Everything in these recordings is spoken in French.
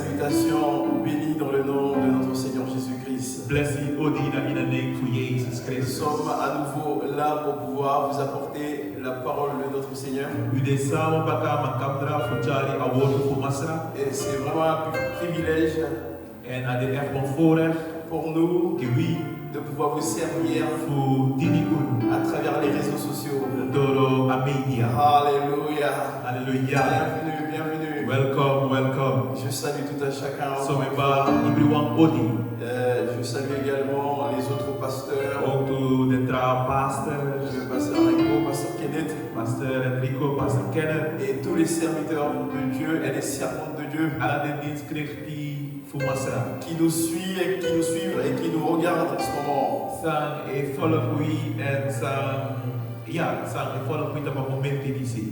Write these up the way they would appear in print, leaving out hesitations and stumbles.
salutations bénies dans le nom de notre Seigneur Jésus-Christ. Blessed Odina in the name of Jesus Nous Christ. sommes à nouveau là pour pouvoir vous apporter la parole de notre Seigneur. Et Et c'est vraiment un privilège pour nous de pouvoir vous servir à travers les réseaux sociaux. Alléluia. Alléluia. Bienvenue, bienvenue. Welcome, welcome. Je salue tout un chacun. So everyone Odi. Je salue également les autres pasteurs. To the pastors. Le pasteur Enrico, pasteur Kenneth. Pasteur Enrico, pasteur Kenneth. Et tous les serviteurs de Dieu et les servantes de Dieu. Qui nous suivent et qui nous regardent en ce moment.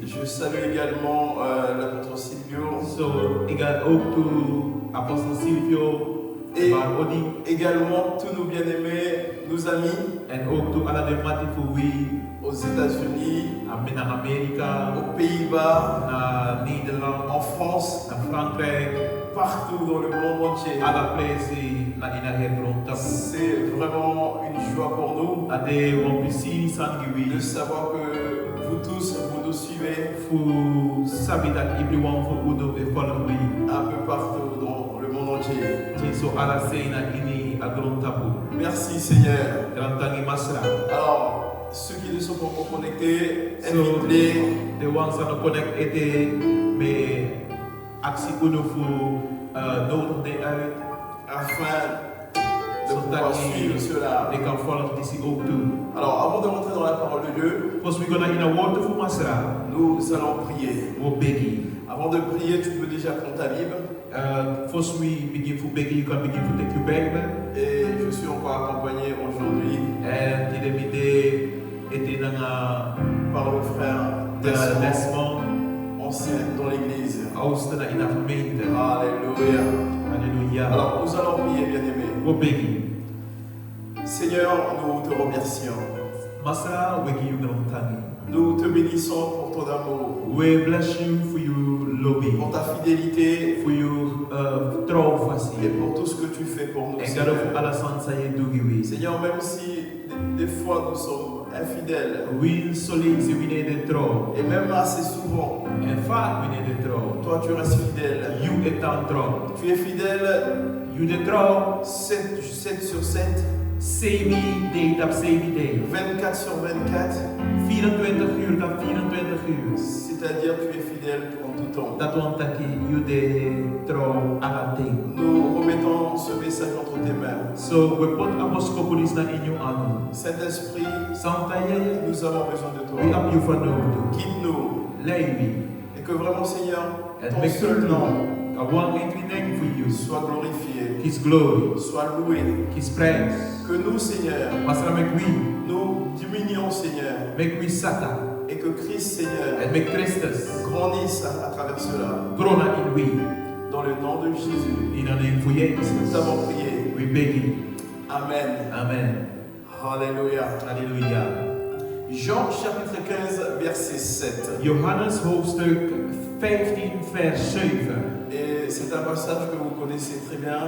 Je salue également l'apôtre Silvio. Et également tous nos bien-aimés, nos amis aux États-Unis, aux Pays-Bas, en France, partout dans le monde entier. C'est vraiment une joie pour nous de savoir que vous tous, vous nous suivez un peu partout dans le monde entier. Merci Seigneur. Alors, ceux qui ne sont pas encore connectés, invitez-les. Afin de pouvoir suivre cela. Alors, avant de rentrer dans la parole de Dieu, nous allons prier. Avant de prier, tu peux déjà prendre ta Bible. Et je suis encore accompagné aujourd'hui par le frère Desmond, ancien dans l'église. Alléluia. Alors nous allons prier, bien-aimés. Seigneur, nous te remercions. Nous te bénissons pour ton amour. We bless you for your lobby, pour ta fidélité, for your et pour tout ce que tu fais pour nous. Seigneur, Seigneur, même si des fois nous sommes infidèles, et même assez souvent, toi tu restes fidèle. Tu es fidèle 7 sur 7, 24 sur 24, 24 uur tot 24 uur. C'est-à-dire tu es fidèle en tout temps. Nous remettons ce message entre tes mains. Saint-Esprit, nous avons besoin de toi. Guide-nous. Et que vraiment, Seigneur, ton seul nom soit glorifié, soit loué. Que nous, Seigneur, nous diminuons, Seigneur, et que Christ, Seigneur, grandisse à travers cela. Dans le nom de Jésus, nous avons prié. Amen. Alléluia. Jean chapitre 15, verset 7. Johannes hoofdstuk 15, vers 7. Et c'est un passage que vous connaissez très bien.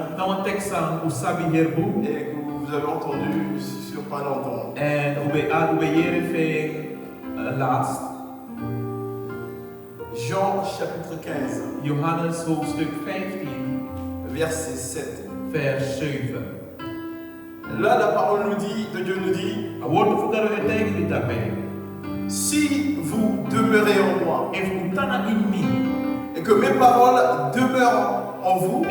Et que vous avez entendu sur pas longtemps. Jean chapitre 15. Johannes hoofdstuk 15, verset 7. vers 7. Là, la parole de Dieu nous dit: si vous demeurez en moi, et que mes paroles demeurent en vous,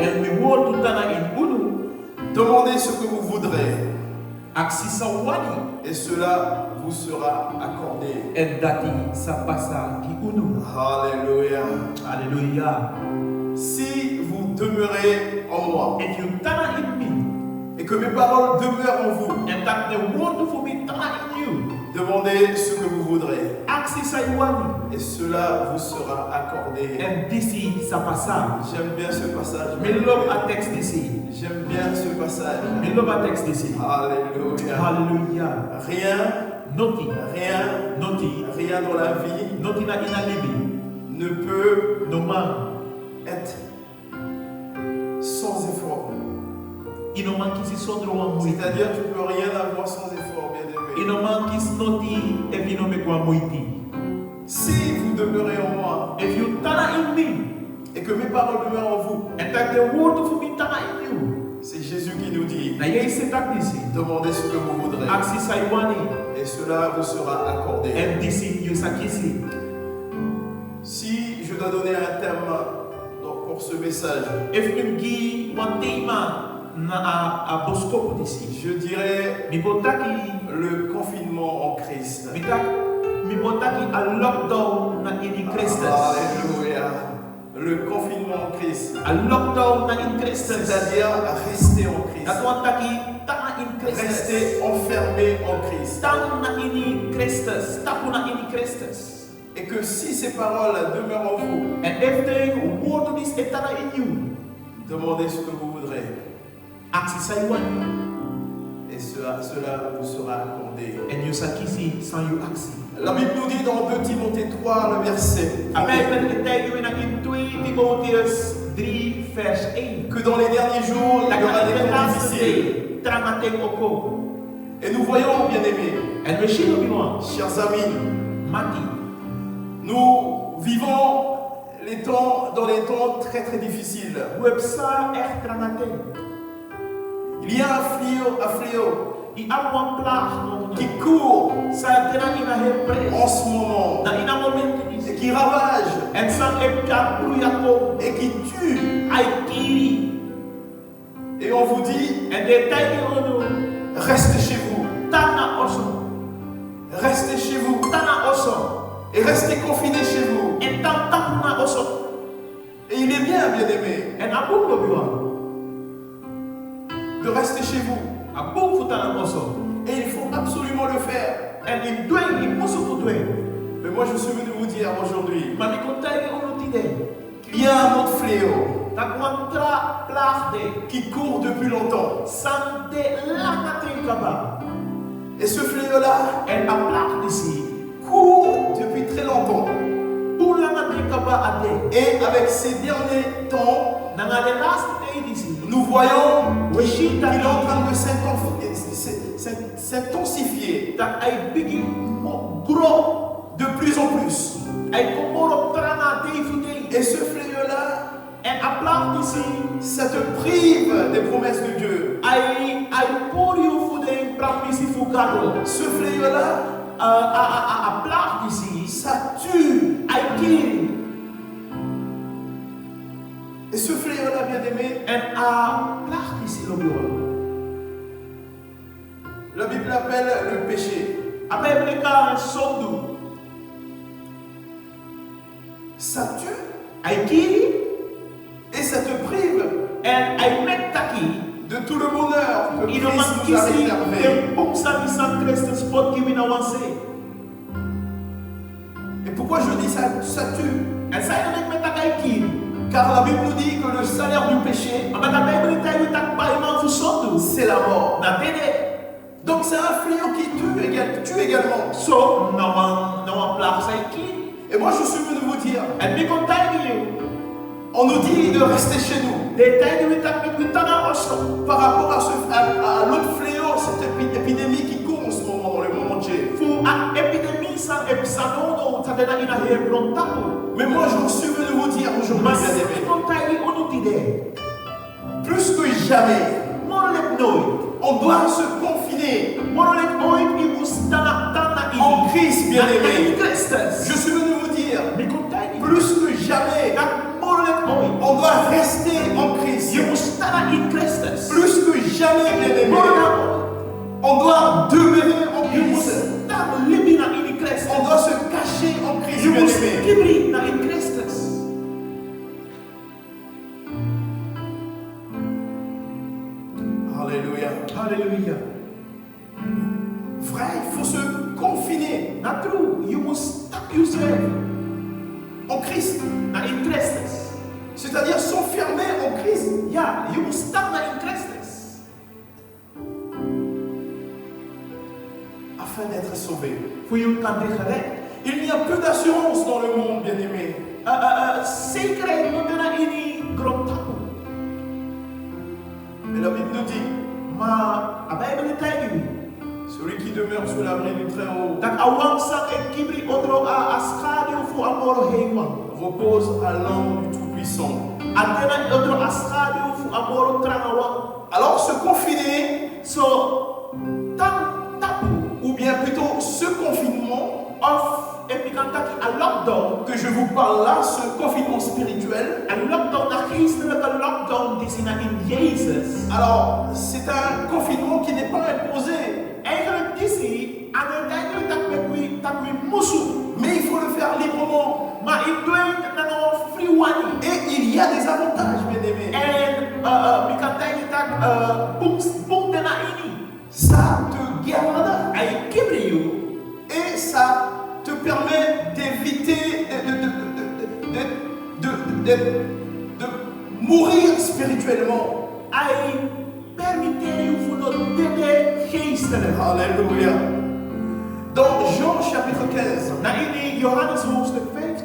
demandez ce que vous voudrez, et cela vous sera accordé. Alléluia. Si vous demeurez en moi, et que mes paroles demeurent en vous, demandez ce que vous voudrez, et cela vous sera accordé. J'aime bien ce passage. J'aime bien ce passage. Alléluia. Rien dans la vie ne peut être C'est-à-dire tu ne peux rien avoir sans effort, bien-aimé. Si vous demeurez en moi If you tana in me, et que mes paroles demeurent en vous, and that the word of me tana in you, c'est Jésus qui nous dit, na yeye se tak disi, demandez ce que vous voudrez aksi sa iwani, et cela vous sera accordé. and disi you sakisi. Si je dois donner un thème pour ce message, If you give one tema na a boskopo disi, je dirais mi botaki, le confinement en Christ. mi botaki a lockdown na in Christus. Alléluia. Le confinement en Christ. A lockdown na in Christus. C'est-à-dire rester en Christ. Dat want taki tana in Christus. Rester enfermé en Christ. Tan na in Christus, tapu na in Christus. Et que si ces paroles demeurent en vous, And if the word of this etana in you, demandez ce que vous voudrez. aksi sa iwani, Et cela vous sera accordé. and you sakisi san you aksi. La Bible nous dit dans 2 Timothée 3, le verset, que dans les derniers jours, il y aura des temps difficiles. Et nous voyons, bien-aimés, chers amis, nous vivons dans les temps très très difficiles. Il y a un fléau qui court en ce moment et qui ravage et qui tue. Et on vous dit, restez chez vous. Restez chez vous. Et restez confinés chez vous. Et il est bien, bien-aimé, de rester chez vous. Et il faut absolument le faire. Mais moi je suis venu vous dire aujourd'hui qu'il y a un autre fléau qui court depuis longtemps. Et ce fléau-là court depuis très longtemps. Et avec ces derniers temps, nous voyons qu'il est en train de s'intensifier de plus en plus. Et ce fléau-là, ça te prive des promesses de Dieu. Ce fléau-là, ça tue. Et ce fléau-là, bien-aimé, la Bible l'appelle le péché. Ça tue. Et ça te prive de tout le bonheur que Christ nous a réservé. Et pourquoi je dis ça tue? Car la Bible nous dit que le salaire du péché, c'est la mort. Donc c'est un fléau qui tue également. Et moi je suis venu vous dire, on nous dit de rester chez nous. Par rapport à l'autre fléau, cette épidémie qui court en ce moment dans le monde entier. Mais moi je suis venu vous dire aujourd'hui, bien-aimés, plus que jamais, on doit se confiner en Christ, bien-aimés. Je suis venu vous dire, plus que jamais, on doit rester en Christ. Plus que jamais, bien-aimés, on doit demeurer en Christ. On doit se cacher en Christ, bien-aimés. Alléluia. Hallelujah. Frère, il faut se confiner Not true. You must stop yourself en Christ. in Christus. C'est-à-dire s'enfermer en Christ. Yeah, you must stop in Christus. Afin d'être sauvé. For you can be correct. Il n'y a plus d'assurance dans le monde, bien-aimé. Zekerheid moet er in die grond tappen. Mais la Bible nous dit, Maar a Bijbel tell you celui qui demeure sous l'abri du Très-Haut dat awang sang en kibri odro a schaduw fu amoro hewan. repose à l'ombre du Tout-Puissant. Adena odro a schaduw fu amoro tranawang. Alors se confiner, So tam tapu ou bien plutôt ce confinement of epikantaki a lockdown. que je vous parle là, ce confinement spirituel, Een lockdown, een geestelijke lockdown die zijn in Jezus. alors c'est un confinement qui n'est pas imposé, Eigenlijk is hij aan het einde dat we moesten. mais il faut le faire librement. Maar ik doe het dan nog free one. Et il y a des avantages, bien aimés. En we kan denken dat boom de na ini. Ça te garde Hij kibri you. et ça te permet d'éviter de mourir spirituellement. Hij permitteert you voor de derde geestelijk. Alléluia. Dans Jean chapitre 15, Na ini Johannes hoofdstuk 15.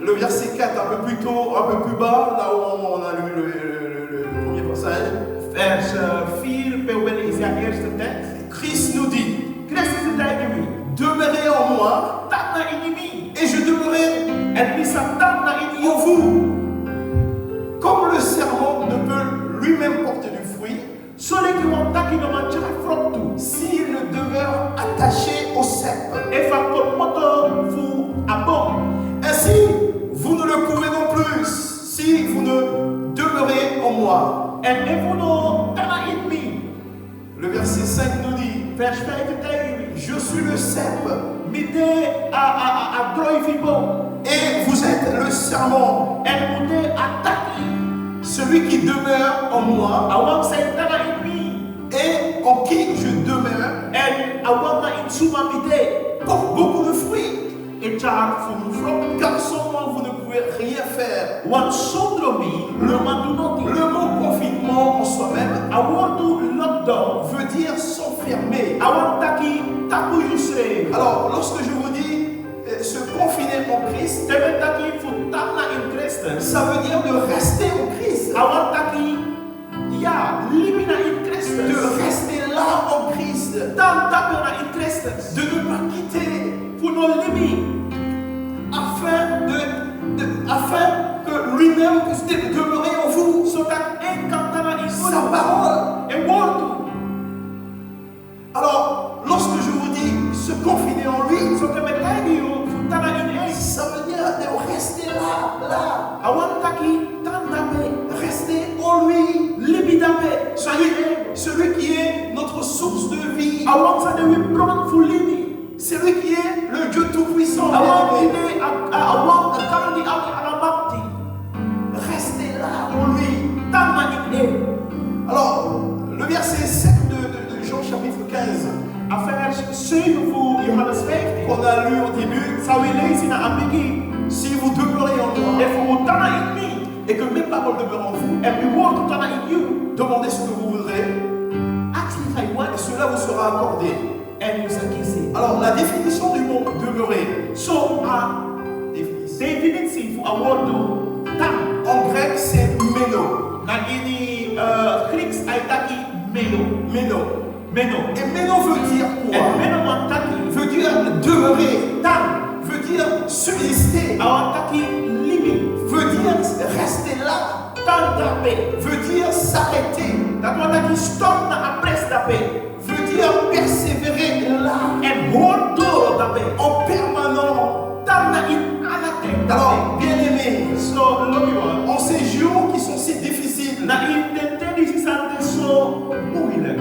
le verset 4, un peu plus tôt, un peu plus bas, là où on a lu le premier passage, Vers 4, bij willen is jouw eerste tekst. Christ nous dit, Christus is tegen u. demeurez en moi Dat na ini mi. et je demeurerai En wie staat dat na ini en vous. Comme le serment ne peut lui-même porter du fruit, Solo que o ataque não mancha fruto. s'il ne demeure attaché au cep. E fa con moto fu a bom. Ainsi, vous ne le pouvez non plus si vous ne demeurez en moi. En evono tana in mi. Le verset 5 nous dit, Vers 5 tegen mi. je suis le cep Mite a droi fi bom. et vous êtes le serment. En mute ataki. Celui qui demeure en moi Awang say tana in mi. et en qui je demeure En awang na in suma mite. porte beaucoup de fruits. E char fu fruit. Car sans moi, vous ne pouvez rien faire. Wan sondro mi. Le mandu noti. Le mot confinement en soi-même Awardu lockdown. veut dire s'enfermer. Awang taki tapu yuse. Alors, lorsque je vous dis se confiner en Christ, Tebe taki fu tana in Christus. ça veut dire de rester en Christ. Awang taki ya limina in De Christus. rester là en Christ. Dan tapena in Christus. De ne pas quitter Fu no limi. afin que lui-même puisse demeurer en vous. Zodat en kan tana in Sa parole. E wordu. Alors, lorsque je vous dis se confiner en lui, So que me tagi you fu tana in e. ça veut dire de rester là. Awang taki tan dape. Rester en lui. Libi dape. Celui qui est notre source de vie. Awang sa de wi bron fu limi. Celui qui est le Dieu Tout-Puissant. Awang bien-aimé. ine awang kan di alamati. Restez là en lui. Tana in e. Alors, le verset 7 de Jean chapitre 15, A vers 7 fu Johannes 15. qu'on a lu au début, Sa wi lezen na ambigi. si vous demeurez en moi E fu tana in mi. et que mes paroles demeurent en vous, E mi wordu tana in you. demandez ce que vous voudrez Actually, I et want cela vous sera accordé. and you say kisi. Alors, la définition du mot demeurer, So définition. definitie fu a wordu tam. En grec, c'est meno. Na ini Grieks ay taki meno. Meno. Meno. Et meno veut dire quoi? En meno man taki Veut dire demeurer. tam. Veut dire subsister. Awan taki limi. Veut dire rester là. Tan dape. Veut dire s'arrêter. Dat wan taki stop na apres dape. Veut dire persévérer là. En wordu dape. En permanent. Tam na in alate. Alors, bien aimé, So lomi wan. en ces jours qui sont si difficiles, Na in de tenisi sante so moeilijk.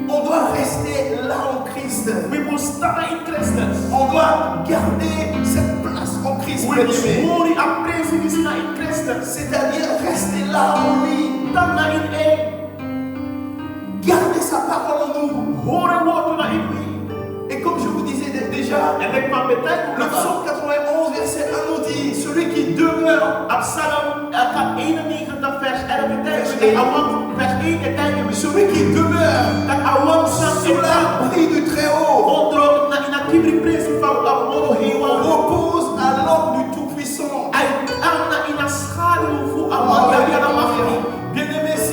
on doit rester là en Christ. We must stand in Christus. On doit garder cette place en Christ, We bien must aimé. worry appresi di sina in Christus. C'est-à-dire rester là en lui. Tam na in e. Garder sa parole en nous. Hore wordu na in mi. Et comme je vous disais déjà, En ik man betek le psaume 91, verset 1 nous dit, celui qui demeure Absalom ka 91 vers 11 betekent. Awang vers 1 betekent. celui qui demeure Dat awang sang sous en l'abri du Très-Haut Ondro na ina kibri presi fa amoro hewan. repose à l'ombre du Tout-Puissant. Ay ang na ina schaduw fu awang dari na mafri. Bien-aimé, si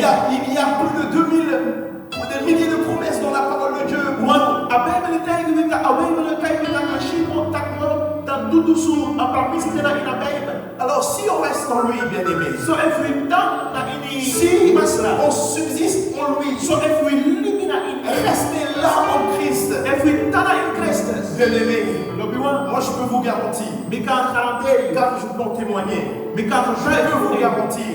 y a plus de 2000, des milliers de promesses dans la parole de Dieu. Alors si on reste en lui, bien aimé, si on subsiste en lui, restez là en Christ, bien aimé, moi je peux vous garantir, car je peux en témoigner, je peux vous garantir,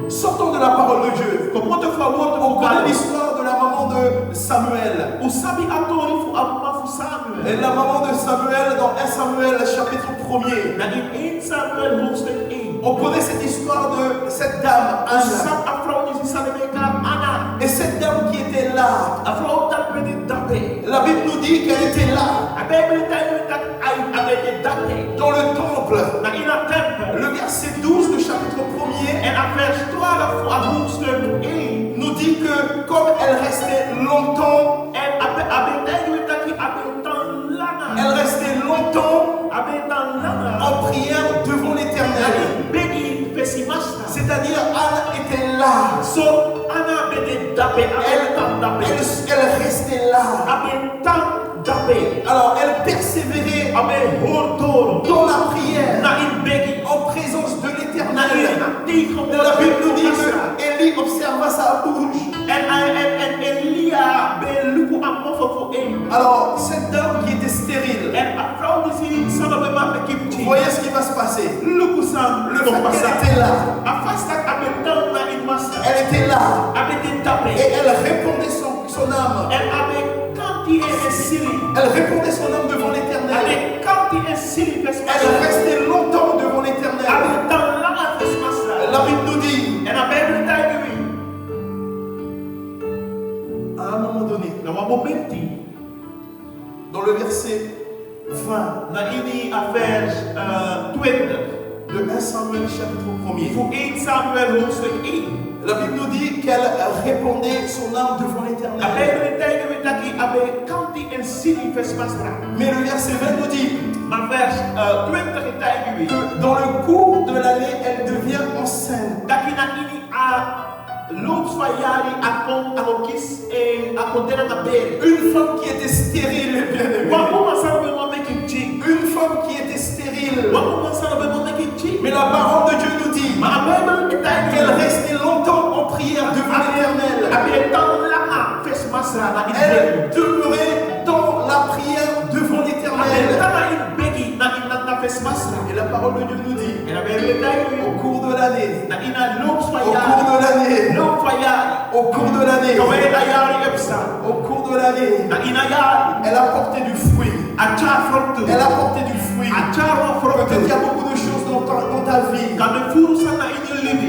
sortons de la parole de Dieu. On connaît l'histoire de la maman de Samuel. Et la maman de Samuel dans 1 Samuel chapitre 1er. On connaît cette histoire de cette dame, Anna. Et cette dame qui était là, la Bible nous dit qu'elle était là, dans le temple. Le verset 12 du chapitre 1er nous dit que comme elle restait longtemps, en prière devant l'Éternel. C'est-à-dire Anne était là. Elle restait là. Alors elle persévérait dans la prière en présence de l'Éternel. La Bible nous dit que Élie observa sa bouche. Alors cette dame qui était stérile, vous voyez ce qui va se passer. Le fait qu'elle était là, elle était là et elle répondait son âme. Elle répondait son âme devant l'Éternel. Elle restait longtemps devant l'Éternel. La Bible nous dit, à un moment donné, dans le verset 20 de 1 Samuel chapitre 1er, la Bible nous dit qu'elle répondait son âme devant l'Éternel. Mais le verset 20 nous dit que dans le cours de l'année, elle devient enceinte. Une femme qui était stérile, bien aimée. Une femme qui était stérile. Mais la parole de Dieu nous dit qu'elle restait longtemps en prière devant l'Éternel. Elle demeurait dans la prière devant l'Éternel. Et la parole de Dieu nous dit, au cours de l'année, elle a porté du fruit. Peut-être qu'il y a beaucoup de choses dans ta vie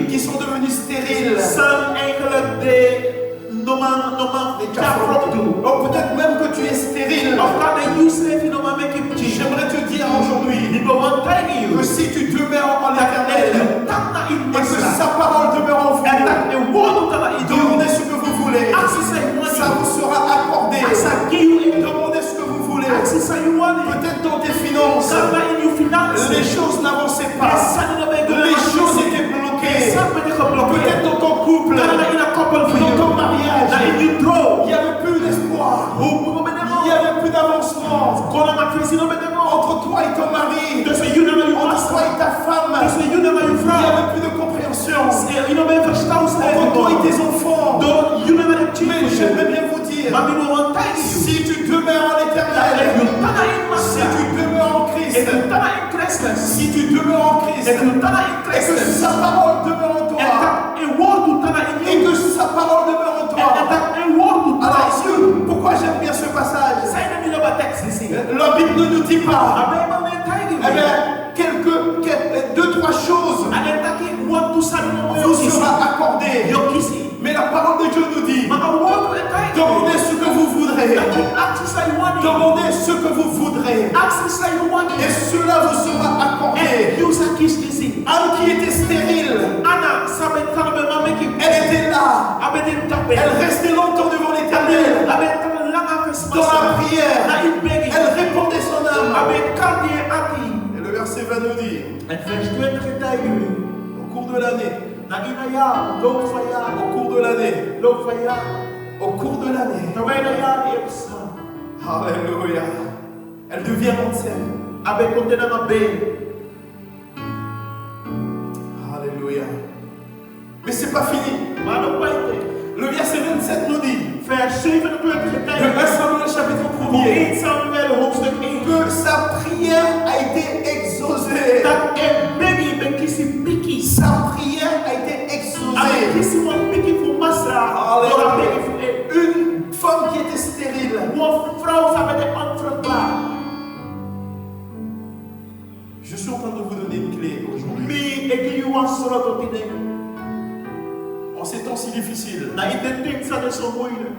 qui sont devenues stériles. Peut-être même que tu es stérile. J'aimerais te dire aujourd'hui que si tu demeures en l'Éternel et que sa parole demeure en vous, demandez ce que vous voulez, ça vous sera accordé. Demandez ce que vous voulez. Peut-être dans tes finances, les choses n'avançaient pas, les choses étaient bloquées. Peut-être dans ton couple, dans ton mariage, il n'y avait plus d'espoir, il n'y avait plus d'avancement entre toi et ton mari, entre toi et ta femme. Il n'y avait plus de compréhension entre toi et tes enfants. Mais j'aimerais bien vous dire, si tu demeures en l'Éternel, si tu demeures en Christ, si tu demeures en Christ, et que sa parole demeure en toi, et que sa parole demeure en toi. Alors, pourquoi j'aime bien ce passage? La Bible ne nous dit pas, deux, trois choses vous sera accordé. Mais la parole de Dieu nous dit, demandez ce que vous voudrez. Demandez ce que vous voudrez. Et cela vous sera accordé. Anne qui était stérile, elle était là. Elle restait longtemps devant l'Éternel. Dans la prière, elle répondait son âme. Et le verset 20 nous dit, au cours de l'année, Na inaya, log faya, au cours de l'année, log faya, au cours de l'année. tawena ya epsa. Alléluia. Elle devient ancienne. Abe kontena mabe. Alléluia. Mais c'est pas fini. Mano paite. Le verset 27 nous dit, Vers 27 de 1 Samuel chapitre 1er, 1 Samuel hoofdstuk 1. que sa prière a été exaucée. Dat begi bekisi piki. Sa prière a été Abe exaucée. kisi mo piki fu masa. Alléluia. Ora begi fu e. Une femme qui était stérile, Mo vrouw sabe de onvruchtbaar. je suis en train de vous donner une clé aujourd'hui. Mi eki yu wan soroto tine. En ces temps si difficiles, Na ite ting sa de so moeilijk.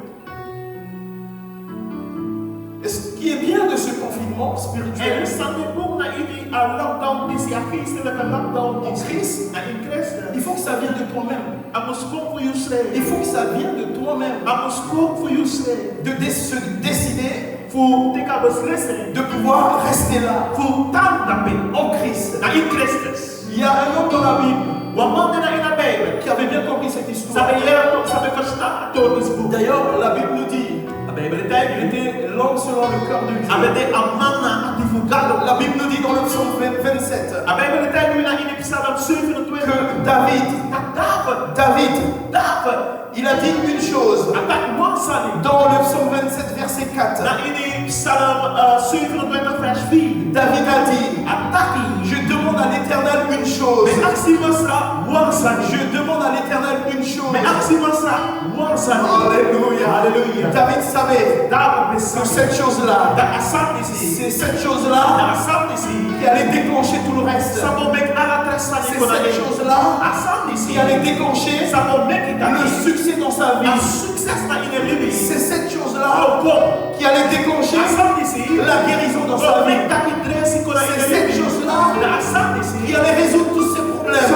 et ce qui est bien de ce confinement En spirituel sande boek na ini a lockdown dis ja geestelijke lockdown en is. Christ, Na in Christus. il faut que ça vienne de toi-même. Amos kom voor you say. Il faut que ça vienne de toi-même. Amos kom voor you say. Se décider Voor tika beslissing. de pouvoir rester là Voor tan dape. en Christ. Na in Christus. Il y a un homme dans la Bible Wa man na in a Bijbel. qui avait bien compris cette histoire. Sabe leren op sabe verstaan tot is boek. D'ailleurs, la Bible nous dit A Bijbel il tijd. était l'homme selon le cœur de Dieu. Abe de amana ativugado. La Bible nous dit dans le psaume 27 A Bijbel tijd nu na in Psalm 27. que David, il a dit une chose Atak man sani. dans le psaume 27 verset 4. Na in Psalm 27 vers 4. David a dit, Ataki. je demande à l'Éternel une chose. Mais aksi masra wan sani. Je demande à l'Éternel une chose. Mais aksi masra wan sani. Alléluia. Alléluia. David savait David que besang. cette chose-là, Da asam disi. c'est cette Da chose-là asam disi. qui allait déclencher tout le reste. Sabo mek ala trasani C'est kona cette e. chose-là Asam disi. qui allait déclencher Sabo mek le itaki. succès dans sa A vie. success na ine libi. C'est cette chose-là Au pom. qui allait déclencher Asam disi. la guérison dans sa O vie. mek taki dresi kona C'est ine cette libi. chose-là Da asam disi. qui allait résoudre tous ces problèmes.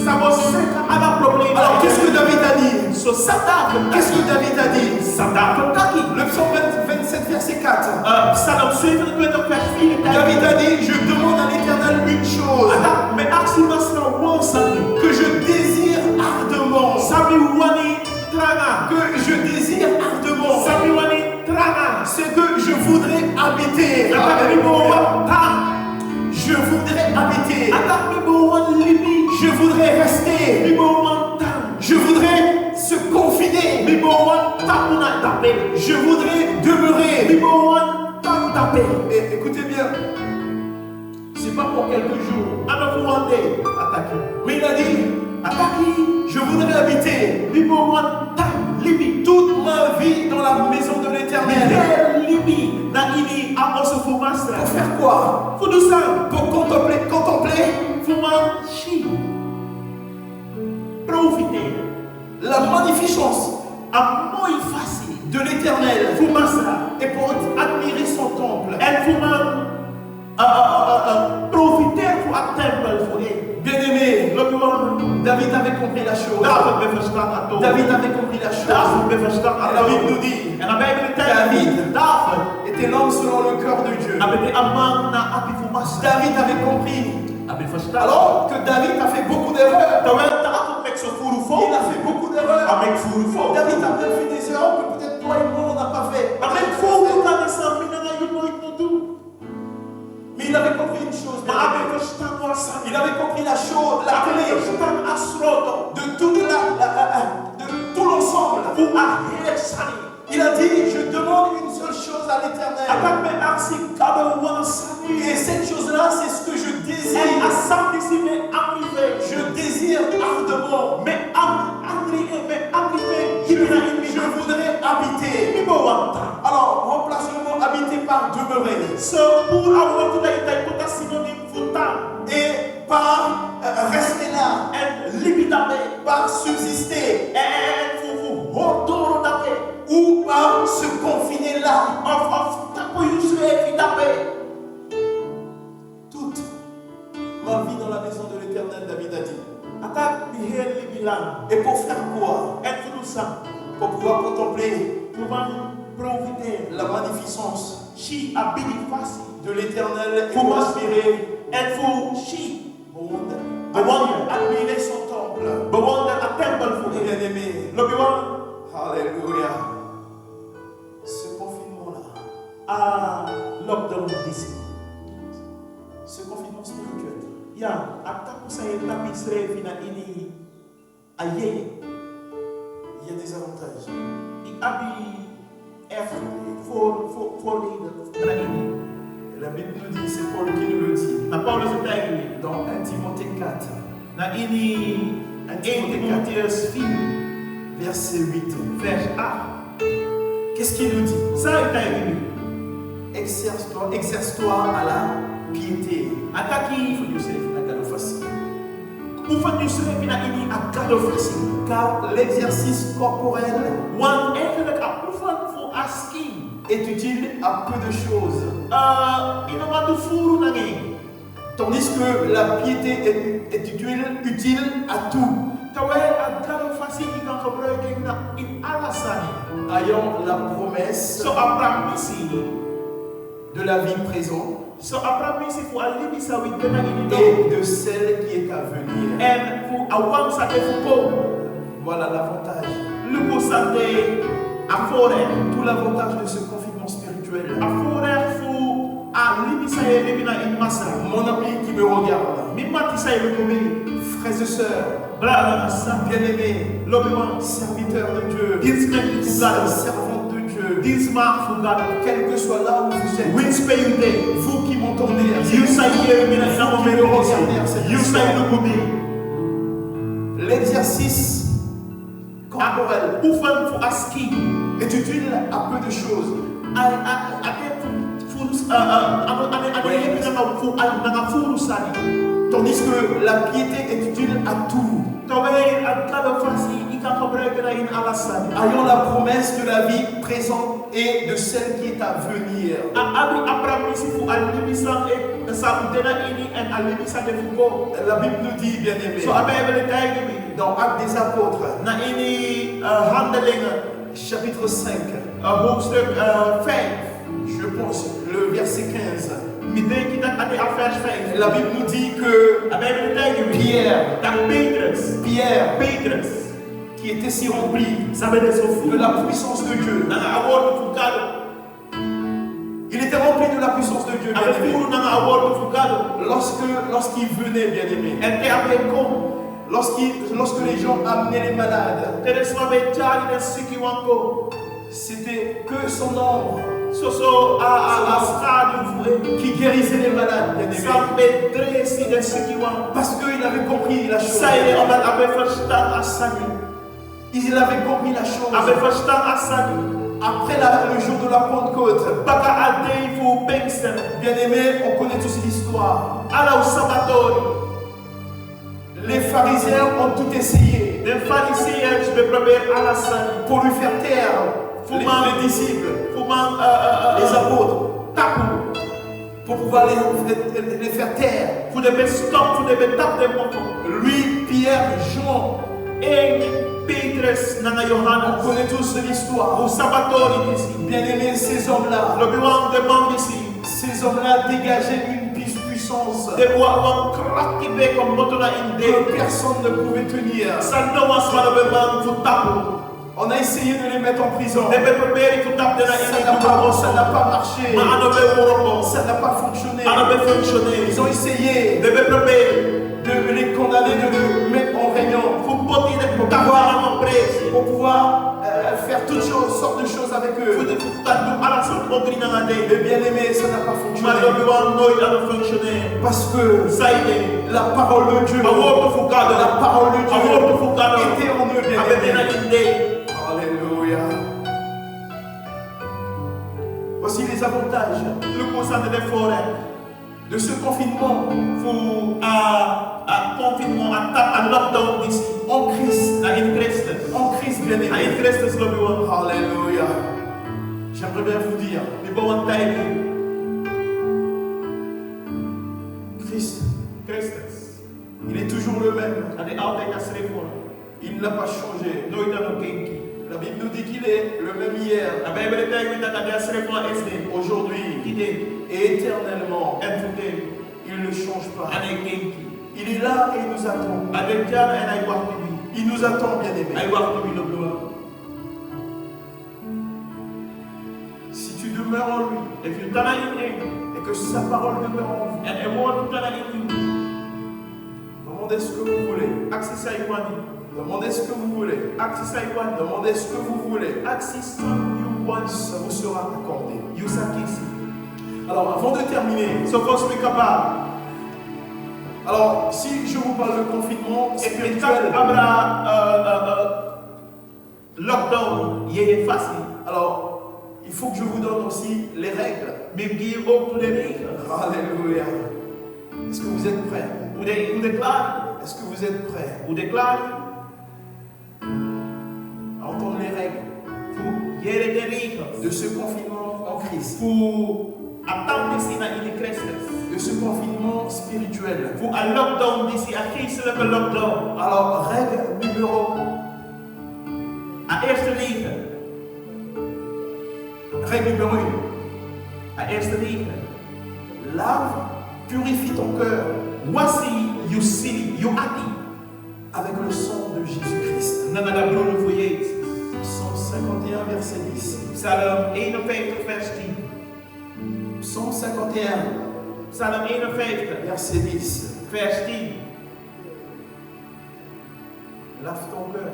Sabo seka ala problema. Alors qu'est-ce que David a dit? So sata Qu'est-ce que David a dit? Sata taki. Le psaume 27 verset 4. Psalm 27 vers 4. David a dit, je demande à l'Éternel une chose Atak me aksi masra wan sani. que je désire ardemment. Sami wani tranga. Que je désire ardemment. Sami wani tranga. C'est que je voudrais habiter. Atak mi bo wan ta. Je voudrais habiter. Atak mi bo wan libi. Je voudrais rester. Mi bo wan ta. Je voudrais se confiner. Mi bo wan ta una tape. Je voudrais Mi demeurer. bo wan ta tape. Et écoutez bien, c'est pas pour quelques jours. Ano fu wan day. Attaquer. Mais il a dit, Ataki. je voudrais habiter Mi bo wan ta libi. toute ma vie dans la maison de l'Éternel. Der libi. Na ini amos fu masra. Pour faire quoi? Fu dusan. Pour contempler Fu man shi. Profiter. la magnificence A moi facile. de l'Éternel Fu masra. et pour admirer son temple. En fu man profiter fu a temple fu e. Bien-aimé, Lo que wan. David avait compris la chose. David me verstaan a to. David avait compris la chose. David me verstaan a Et to. la Bible nous dit, En a Bijbel David. David. était l'homme selon le cœur de Dieu. Abete amang na api fu masra. David avait compris. Abi verstaan. Alors que David a fait beaucoup d'erreurs. Terwijl de akut mek so furu fo. Il a fait beaucoup d'erreurs. Amek furu fo. David a peut-être fait des erreurs que peut-être toi et moi on n'a pas fait. Amek furu ka sa minanga yu nooit no do. Mais il avait compris une chose. Ma abi verstaan wa sa. Il avait compris la chose, la Abi clé verstaan asroto. de toute de tout l'ensemble. Fu a heer sani. Il a dit, je demande une seule chose à l'Éternel. Atak me aksi kado wan sani. Et cette chose-là, c'est ce que je En désire. asam disi me amrive. Je désire ardemment. Me amrive. Hibina Je hibina. voudrais habiter. Mi bo wan ta. Alors, remplace le mot habiter par demeurer. So pour avoir tout itai kota synonyme fu ta. Et par rester là. En libitabe. Par subsister. En fu hotoro dabe. Ou par se confiner là. Of tapo yusre fitabe. Toute ma vie dans la maison de l'Éternel, David a dit. Atak mi heer libilan. Et pour faire quoi? En fu dusa. Pour pouvoir contempler Fuman profiter. la magnificence Shi abidi fasi. de l'Éternel et Fuman pour aspirer en fu shi. au monde. Bewonder. Admirer son temple. Bewonder Alléluia. Ce confinement-là, lockdown d'ici. ce confinement spirituel, Ya, ataku saya tapi sere fina ini aye. il y a des avantages. I abi for ini. Et la Bible nous dit, c'est Paul qui nous le dit, Na Paulo se tagli dans 1 Timothée 4, na ini 1 Timotheus 4 verset 8. vers 1. Qu'est-ce qu'il nous dit? Sai tagli Exerce-toi à la piété. ataki Il faut Dieu na cadeau facile. ufan yusre fina ini akado fasi. Car l'exercice corporel Wan eigenlijk a ufan for asking. est utile à peu de choses, Ino matu furu nangi. tandis que la piété est utile à tout. Terwijl akado fasi ikan gebruiken na in alasani. Ayant la promesse So apramisi. de la vie présente So apramisi fu alimisa witena ini do. et de celle qui est à venir. En fu awang sa te fu ko. Voilà l'avantage. Lupo sa te afore. Tout l'avantage de ce confinement spirituel. Afore fu alimisa ye limina in masa. Mon ami qui me regarde, Mimati sa ye lukumili. frères et sœurs, Brada sa. bien-aimés, Lobiwan. serviteurs de Dieu, Dinskripti fu gado. servantes de Dieu, Dinsma fu gado. quel que soit là où vous êtes, Winspe yude. vous qui m'entendez, You say ye limina ina Vous qui me regardez à cette You say instant. lukumi. l'exercice corporel Ufan fu aski. est utile à peu de choses. Tandis que la piété est utile à tout. Ayant la promesse de la vie présente et de celle qui est à venir. La Bible nous dit, bien aimé, dans Actes des Apôtres, chapitre 5, je pense, le verset 15. La Bible nous dit que Pierre, qui était si rempli de la puissance de Dieu, il était rempli de la puissance de Dieu, bien-aimé. Lorsqu'il venait, bien-aimé, lorsque les gens amenaient les malades, c'était que son ombre qui guérissait les malades, bien-aimé. Parce qu'il avait compris la chose. Il avait compris la chose. Après le jour de la Pentecôte, bien-aimé, on connaît tous l'histoire. Les pharisiens ont tout essayé pour lui faire taire les disciples, les apôtres, pour pouvoir les faire taire. Lui, Pierre, Jean, on connaît tous l'histoire. Bien-aimés, ces hommes-là dégageaient une puissance que personne ne pouvait tenir. On a essayé de les mettre en prison. Ça n'a pas marché. Ça n'a pas fonctionné. Ils ont essayé de les condamner, de les mettre en réunion pour pouvoir faire toutes sortes de choses avec eux. Mais bien aimé, ça n'a pas fonctionné. Parce que la parole de Dieu, était en eux, bien aimé. Alléluia. Voici les avantages de ce confinement en Christ. En Christ, bien aimé. Alléluia. J'aimerais bien vous dire, Christ, il est toujours le même. Il n'a pas changé. La Bible nous dit qu'il est le même hier, aujourd'hui et éternellement. Il ne change pas. Il est là et il nous attend. Il nous attend, bien aimé. demeure en lui, if you tana in him, et que sa parole demeure en vous, and a word to tana in you, demandez ce que vous voulez. aksi sa iwani, Demandez ce que vous voulez. aksi sa iwani, Demandez ce que vous voulez. aksi son you want, Ça vous sera accordé. you sakisi. Alors, avant de terminer, So first we kaba, alors, si je vous parle de confinement if you spirituel, talk about lockdown, ye fasi, alors, il faut que je vous donne aussi les règles. me give up to the regels. Alléluia. Est-ce que vous êtes prêts? Hoe de klaar, Est-ce que vous êtes prêts hoe de klaar, à entendre les règles voor jere de regels, de ce confinement en Christ, voor atang disi na in Christus, de ce confinement spirituel? voor een lockdown disi, een geestelijke lockdown. Alors, règle numéro Een eerste regel, Règle numéro 1. een eerste regel. Lave, purifie ton cœur Wasi you sili, you ati, avec le sang de Jésus-Christ. na de bloed voor Jezus. Psaume 51, verset 10. Psalm 51 vers 10. Psaume 51, Psalm 51 verset 10. vers 10. Lave ton cœur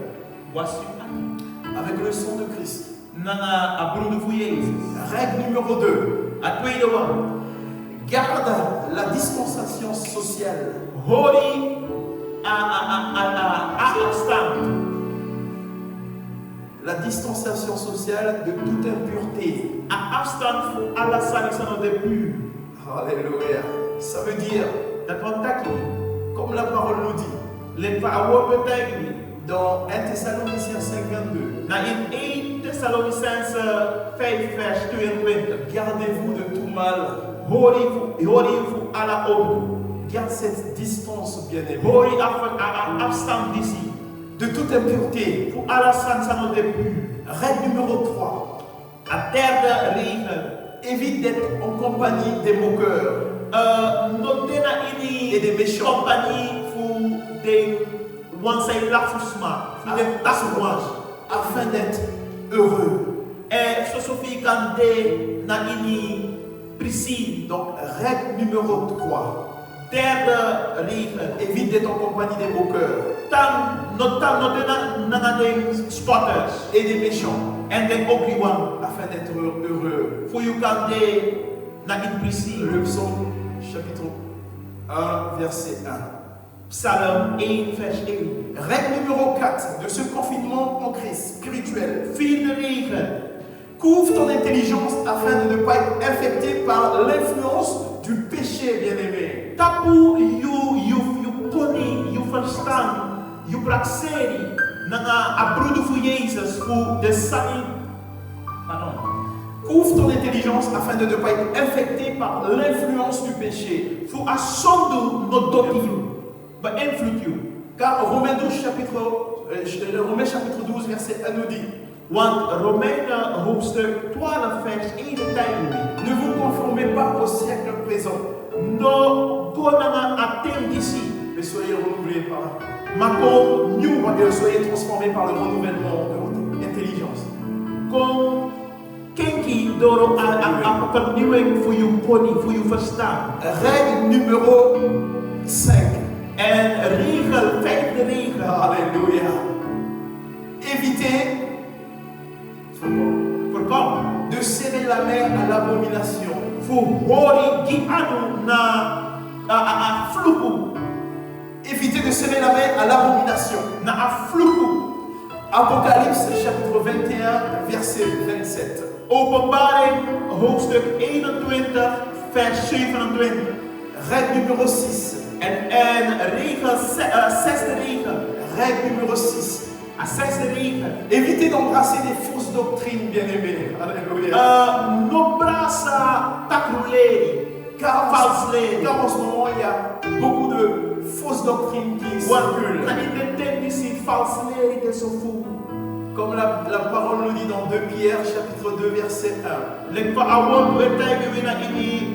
Was you ati, avec le sang de Christ. na de bloed voor Jezus. Règle numéro 2. Een tweede one. Garde la distanciation sociale. Hori afstand. La distanciation sociale de toute impureté. Een afstand voor alle zaken de puur. Alléluia. Ça veut dire, Dat wat dat je. comme la parole nous dit, Let va award betekenen. dans 1 Thessaloniciens 5, 22, Na in 1 Thessalonicense 5 vers 22. gardez-vous de tout mal. Hori voor alle ogen. Garde cette distance, bien-aimé. Hori afstand disi. De toute impureté. Voor alle zaken de puur. Règle numéro 3. Een derde regel. Évite d'être en compagnie des moqueurs Notena ini et des méchants. compagnie voor de wansay lafusma. Voor de tasouage. afin d'être heureux. Sosofi kan de na ini prisi. Donc, règle numéro 3. Derde regel. Évite d'être en compagnie des moqueurs Notena de spotters. et des méchants En de opriwan. afin d'être heureux. Voor je kan de na in prisi. Le psaume chapitre 1, verset 1. Psalm 1 vers 1. Règle numéro 4 de ce confinement en Christ spirituel. Vierde regel. Couvre ton intelligence afin de ne pas être infecté par l'influence du péché, bien-aimé. Tapu you poni, you verstand, you praxeri. Nanga abrudo voor Jezus voor de sain. Pardon. Couvre ton intelligence afin de ne pas être infecté par l'influence du péché. Voor a zonde no doti beïnvloed you. Car Romains 12, chapitre 12, verset 1 nous dit: Want Romeinen hoofdstuk 12 vers 1 betekent: ne vous conformez pas au siècle présent, no go nanga atem disi, mais soyez renouvelés par mako new soyez transformés par le renouvellement de votre intelligence. kon kenki doro a vernieuwing voor je pony, voor je verstand. Règle numéro 5. En regel, vijfde regel. Alléluia. Évitez Voorkom de serrer la main à l'abomination. voor hori gi anu na fluku, Évitez de serrer la main à l'abomination. na fluku. Apocalypse chapitre 21, verset 27. Openbaring hoofdstuk 21 vers 27. Règle numéro 6. En regel, zesde regel. Règle numéro 6. Een zesde regel. Évitez d'embrasser des fausses doctrines, bien-aimés. Alléluia. No brasa takruleri. Car False lady. en ce moment, il y a beaucoup de fausses doctrines qui circulent. Na in de tendency false lady de sofu. Comme la parole nous dit dans 2 Pierre, chapitre 2, verset 1. Lek pa awon betekenen we na ini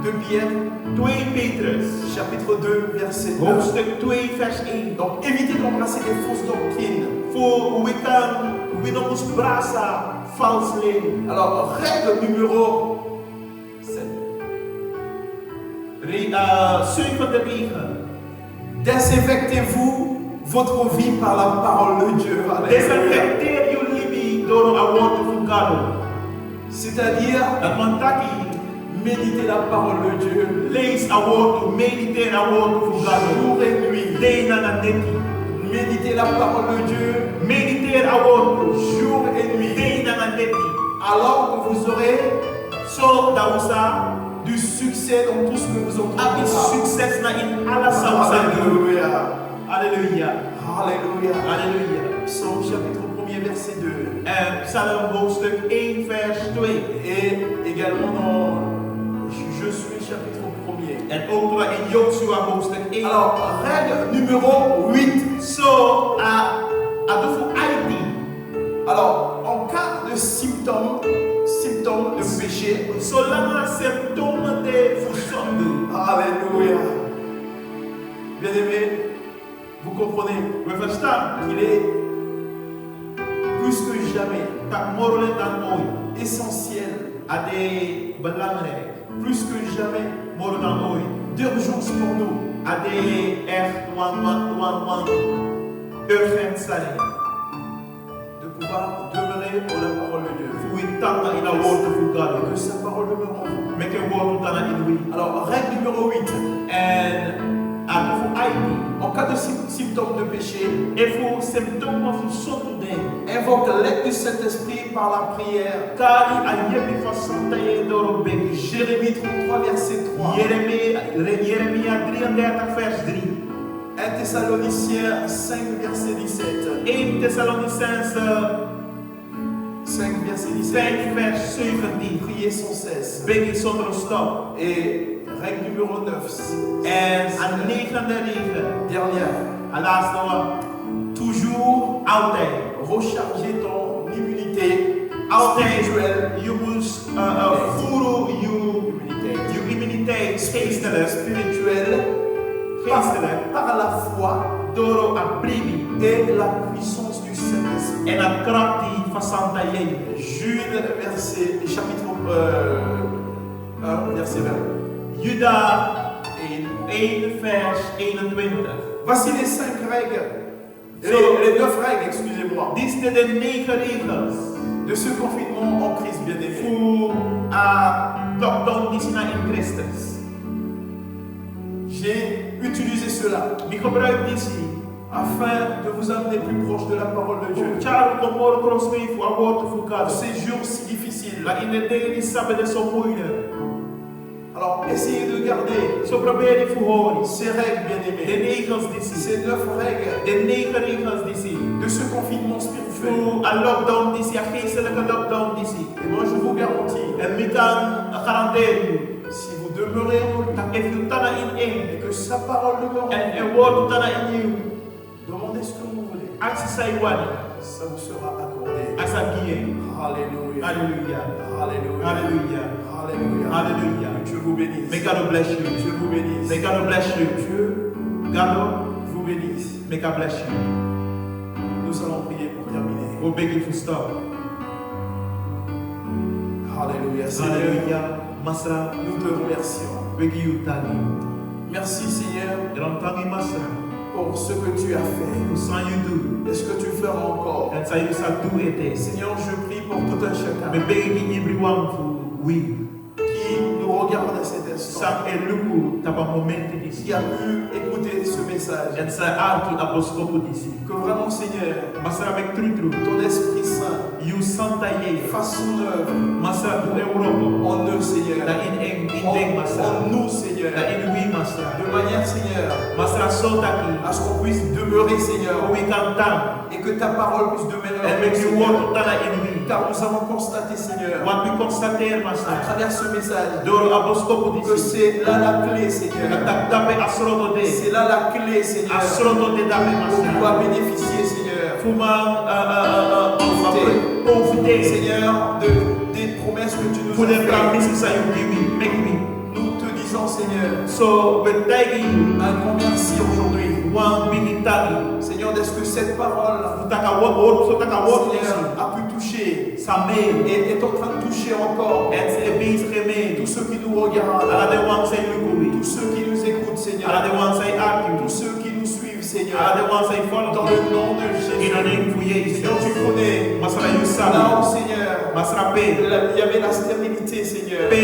2 Pierre, 2 Petrus. chapitre 2, verset 1. Hoofdstuk 2 vers 1. Donc évitez d'embrasser les fausses doctrines. Voor we kan we nog ons brasa falsely. Alors, règle numéro 7. Zevende regel. Désinfectez-vous votre vie par la parole de Dieu. Alléluia. Desinfecteer jullie leven door een woord van God. C'est-à-dire, Dat man taki méditez la parole de Dieu. lees een woord, mediteer een woord van God. Jour et nuit. Day na na deki. Méditez la parole de Dieu. Mediteer een woord, Jour et nuit. day na na deki. Alors que vous aurez Zo dat we sa du succès dans tout ce que vous abi entreprendrez. succes na in alles zou zijn. Alléluia. Halleluja. Alléluia. Halleluja. Psaume chapitre 1er verset 2. En Psalm hoofdstuk 1 vers 2. Et également dans Je suis chapitre 1er. En ook in Joshua hoofdstuk 1. Alors, règle numéro 8. Zo adofu ID. Alors, en cas de symptômes de péché, Zolang symptomen te verzonde. alléluia. Bien-aimés, vous comprenez We verstaan qu'il est plus que jamais dat morgen dan ooit. essentiel, Ade belangrijk. plus que jamais Morgen dan ooit. d'urgence pour nous Ade echt wan urgent zijn. de pouvoir demeurer dans la parole de Dieu. Voor wie tanda in een woord van Que God. sa parole demeure en vous. Met een woord tanda in wie. Alors, règle numéro 8. En adofu ID. En cas de symptômes de péché, En voor symptomen van zonde. invoque l'aide du Saint-Esprit par la prière. Kari ayemi van santaye door een bek. Jérémie 33, verset 3. Jeremia 33 vers 3. 1 Thessaloniciens 5, verset 17. 1 Thessalonicense 5, verset 17. 5 vers 17. Priez sans cesse. Bidden zonder stop. Et règle numéro 9. En aan negende regel. Dernière. Aan laatste one. Toujours Altijd. recharger ton immunité Altijd. spirituelle. Je moet voeren je immuniteit geestelijk. Spirituelle. Geestelijk. Par la foi Door een premie. et la puissance du Saint-Esprit. En een kracht die van Santa Jezus. Jude, chapitre 1, verset 20. Juda 1 vers 21. Voici les 5 règles, les 9 règles, excusez-moi, Dit zijn de 9 regels de ce confinement en Christ, bien-aimé. voor lockdown die zijn in Christus. J'ai utilisé cela Die gebruikt die zie. afin de vous amener plus proche de la parole de Dieu. Charles komt morgen cross mee voor een woord te En voeren. ces jours si difficiles. Maar in de dingen die sabbat is zo moeilijk. Alors, essayez de garder Zo probeer ik voor horen. ces règles, De bien-aimés, regels die zie. ces 9 règles De 9 regels die zie. de ce confinement spirituel. Voor een lockdown die zie. Een geestelijke lockdown die zie. Et moi, je vous garantis, En ik kan garanderen. si vous demeurez en lui Dat if je tana in één. et que sa parole demeure en En een woord tana in you. vous, demandez ce que vous voulez. Als je zei wanneer. Ça vous sera accordé. Als ik hier. Alléluia. Alléluia. Alléluia. Alléluia. Alléluia. Alléluia. Dieu vous bénisse. May God bless you. Dieu vous bénisse. May God bless you. Dieu God vous bénisse. may God bless you. Nous allons prier pour terminer. We'll beg you to stop. Alléluia. Seigneur, Hallelujah. Masra. nous te remercions. Beg you tani. Merci Seigneur Drum tangi masra. pour ce que tu as fait Who saw you do. et ce que tu feras encore. And say you shall do it. Seigneur, je prie pour tout un Me chacun begging everyone to we. qui nous regarde à cet instant, Sam eluku taba momenti disi. qui a pu écouter ce message. And say aki aposkopu disi. Que vraiment Seigneur, Masra mek true. ton Esprit Saint You santa ye. fasse son œuvre Masra du Europe. en nous Seigneur. Da in masra. En nous Seigneur. Da in we masra. De manière Seigneur Masra sotaki. à ce qu'on puisse demeurer Seigneur We can tang. et que ta parole puisse demeurer en And nous make you Seigneur. walk tana in we. Car nous avons constaté Seigneur What we constater à masra. travers ce message Doro aposkopu que disi. c'est là la clé Seigneur. Tak dape asroto de. C'est là la clé Seigneur. Asroto de dape On masra. doit bénéficier Seigneur. Fuma profiter. Seigneur des promesses que tu nous For the as faites. promises that you give me, make me. Nous te disons Seigneur So we're thanking you. un grand merci aujourd'hui. One big thank you. Seigneur, est-ce que cette parole Taka work, so taka work. Seigneur a pu toucher touché Samé. et est en train de toucher encore En ze bezig ermee. tous ceux qui nous regardent, Ala de wan zijn lukuwi. tous ceux qui nous écoutent, Seigneur, Ala de wan zijn tous aki. ceux qui nous suivent, Seigneur, Ala de wan zijn dans volk. le nom de In Jésus. de naam van Jezus. Seigneur, tu connais Masala là où, Yusabi. Seigneur, Masala P. il y avait la stérilité, Seigneur. P.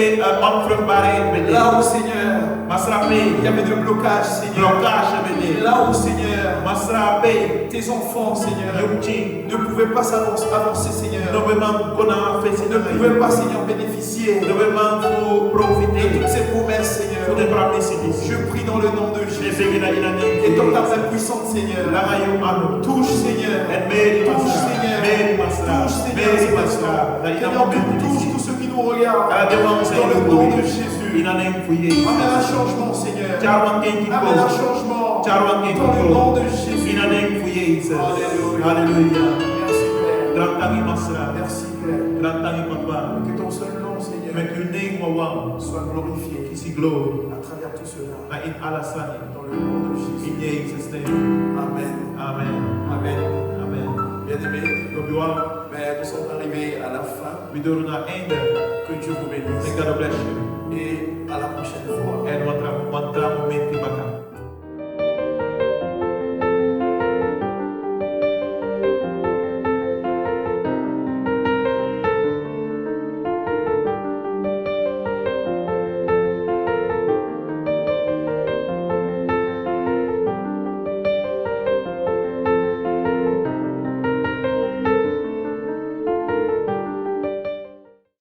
Onvruchtbaarheid Là bede. où, Seigneur, Masala P. il y avait de blocage, Seigneur. Blokage bede. Là où, Seigneur, Masala P. tes enfants, Seigneur, Yukchi. ne pouvaient pas avancer, Seigneur. Nobe man kona fesi Ne na pouvaient pas, Seigneur, bénéficier de Nobe man fu profiter. toutes ces promesses, Fu de Seigneur. promesses. Je prie dans le nom de Je Jésus. beg in de naam van Et dans ta Jezus. main puissante, Seigneur, Laga yu anu. touche, Seigneur. En Mary Touche, Masra. Seigneur. Mary Masra. Touche, Seigneur. Mary Masra. Da ina Seigneur, moment touche tous ceux qui nous regardent. Ala de wan zijn Dans le nom de lukuwi. Jésus. In de naam van Jezus. Amène un changement, Seigneur. Charwan kenki Amène un ko. changement. Charwan kenki Dans le nom ko. de Jésus. In de naam van Jezus. Alléluia. Alléluia. Merci, Père. Drantangi Masra. Merci, Père. Drantangi Papa. Que ton seul nom, Seigneur, Met uw naam wawam. soit glorifié Kisi glory. à travers tout cela. Na in alasani. Dans le nom de Jésus. In Jezus naam. Amen. Amen. Amen. Amen. Bien-aimés, Gobiwa. mais nous sommes arrivés à la fin. We doen na einde. Que Dieu vous bénisse. May God bless you. Et à la prochaine fois. En wat ra momenti